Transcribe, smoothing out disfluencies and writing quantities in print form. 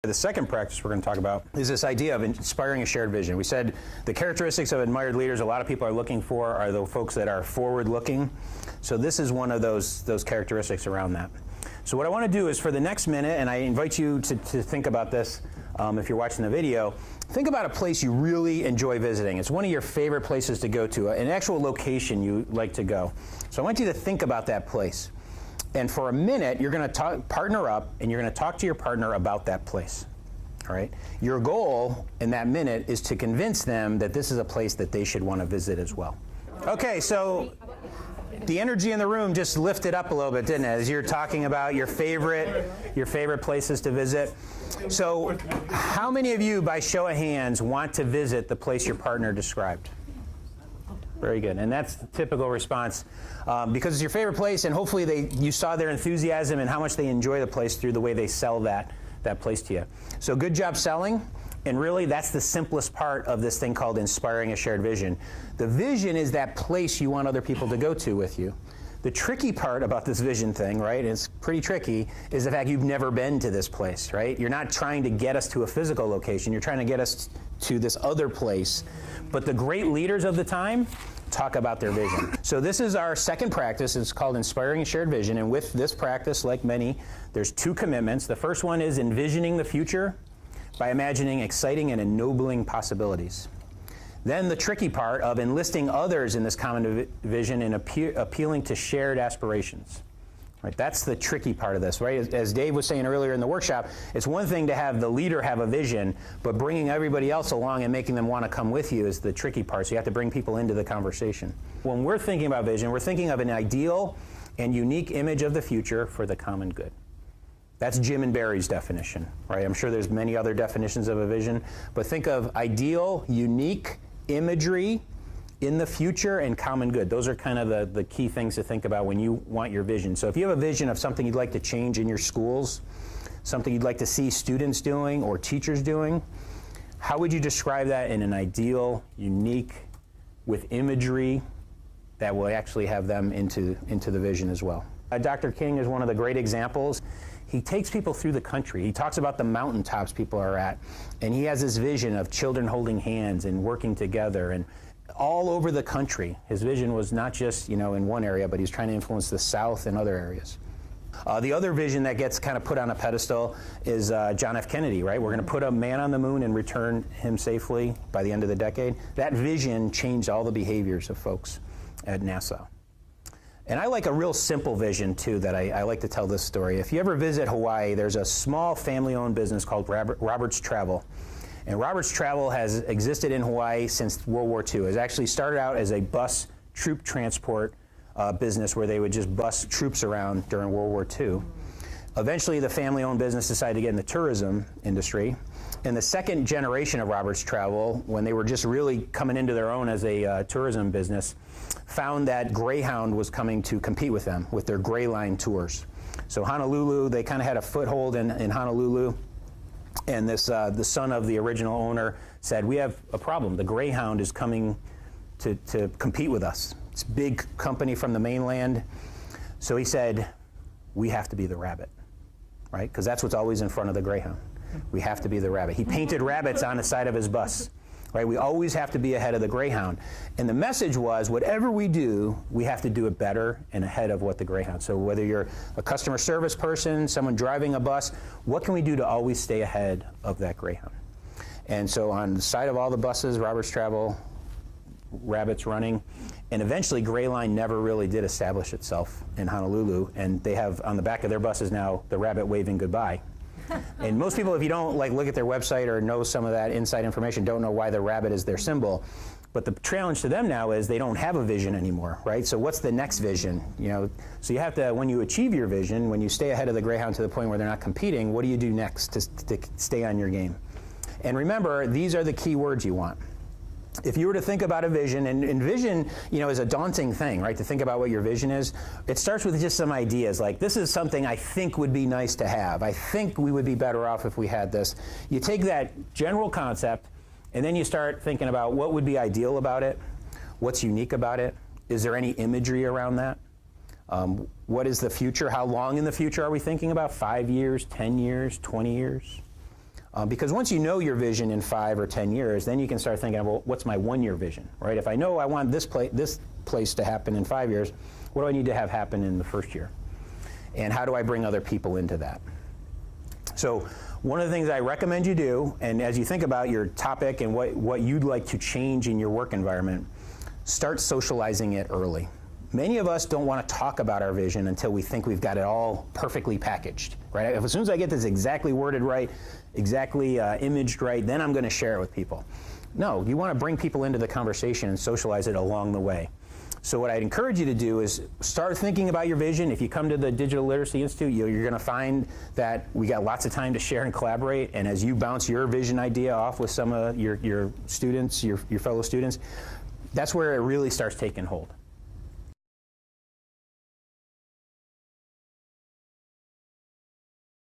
The second practice we're going to talk about is this idea of inspiring a shared vision. We said the characteristics of admired leaders a lot of people are looking for are the folks that are forward-looking. So this is one of those characteristics around that. So what I want to do is for the next minute, and I invite you to think about this if you're watching the video, think about a place you really enjoy visiting. It's one of your favorite places to go to, an actual location you like to go. So I want you to think about that place. And for a minute, you're going to partner up, and you're going to talk to your partner about that place. All right? Your goal in that minute is to convince them that this is a place that they should want to visit as well. Okay, so the energy in the room just lifted up a little bit, didn't it? As you're talking about your favorite places to visit. So how many of you, by show of hands, want to visit the place your partner described? Very good, and that's the typical response because it's your favorite place, and hopefully you saw their enthusiasm and how much they enjoy the place through the way they sell that place to you. So good job selling, and really that's the simplest part of this thing called inspiring a shared vision. The vision is that place you want other people to go to with you. The tricky part about this vision thing, right, it's pretty tricky, is the fact you've never been to this place, right? You're not trying to get us to a physical location, you're trying to get us to this other place. But the great leaders of the time talk about their vision. So this is our second practice. It's called Inspiring a Shared Vision. And with this practice, like many, there's two commitments. The first one is envisioning the future by imagining exciting and ennobling possibilities. Then the tricky part of enlisting others in this common vision and appealing to shared aspirations. Right, that's the tricky part of this, right? As Dave was saying earlier in the workshop, it's one thing to have the leader have a vision, but bringing everybody else along and making them want to come with you is the tricky part. So you have to bring people into the conversation. When we're thinking about vision, we're thinking of an ideal and unique image of the future for the common good. That's Jim and Barry's definition, right? I'm sure there's many other definitions of a vision, but think of ideal, unique imagery in the future and common good. Those are kind of the key things to think about when you want your vision. So if you have a vision of something you'd like to change in your schools, something you'd like to see students doing or teachers doing, how would you describe that in an ideal, unique, with imagery that will actually have them into the vision as well? Dr. King is one of the great examples. He takes people through the country. He talks about the mountaintops people are at, and he has this vision of children holding hands and working together and all over the country. His vision was not just, in one area, but he's trying to influence the South and other areas. The other vision that gets kind of put on a pedestal is John F. Kennedy, right? We're going to put a man on the moon and return him safely by the end of the decade. That vision changed all the behaviors of folks at NASA. And I like a real simple vision, too, that I like to tell this story. If you ever visit Hawaii, there's a small family-owned business called Roberts Travel. And Roberts Travel has existed in Hawaii since World War II. It actually started out as a bus troop transport business where they would just bus troops around during World War II. Eventually, the family-owned business decided to get in the tourism industry. And the second generation of Roberts Travel, when they were just really coming into their own as a tourism business, found that Greyhound was coming to compete with them with their Gray Line tours. So Honolulu, they kind of had a foothold in Honolulu. And this, the son of the original owner said, we have a problem. The Greyhound is coming to compete with us. It's a big company from the mainland. So he said, we have to be the rabbit, right? Because that's what's always in front of the Greyhound. We have to be the rabbit. He painted rabbits on the side of his bus, right? We always have to be ahead of the Greyhound. And the message was, whatever we do, we have to do it better and ahead of what the Greyhound. So whether you're a customer service person, someone driving a bus, what can we do to always stay ahead of that Greyhound? And so on the side of all the buses, Roberts Travel, rabbits running, and eventually Gray Line never really did establish itself in Honolulu, and they have on the back of their buses now the rabbit waving goodbye. And most people, if you don't look at their website or know some of that inside information, don't know why the rabbit is their symbol. But the challenge to them now is they don't have a vision anymore, right? So what's the next vision? So you have to, when you achieve your vision, when you stay ahead of the Greyhound to the point where they're not competing, what do you do next to stay on your game? And remember, these are the key words you want. If you were to think about a vision, and vision, is a daunting thing, right? To think about what your vision is, it starts with just some ideas, like this is something I think would be nice to have. I think we would be better off if we had this. You take that general concept, and then you start thinking about what would be ideal about it, what's unique about it, is there any imagery around that? What is the future? How long in the future are we thinking about? 5 years, 10 years, 20 years? Because once you know your vision in 5 or 10 years, then you can start thinking, well, what's my 1-year vision, right? If I know I want this place to happen in 5 years, what do I need to have happen in the first year? And how do I bring other people into that? So one of the things I recommend you do, and as you think about your topic and what you'd like to change in your work environment, start socializing it early. Many of us don't want to talk about our vision until we think we've got it all perfectly packaged, right? As soon as I get this exactly worded right, exactly imaged right, then I'm going to share it with people. No, you want to bring people into the conversation and socialize it along the way. So what I'd encourage you to do is start thinking about your vision. If you come to the Digital Literacy Institute, you're going to find that we got lots of time to share and collaborate, and as you bounce your vision idea off with some of your students, your fellow students, that's where it really starts taking hold.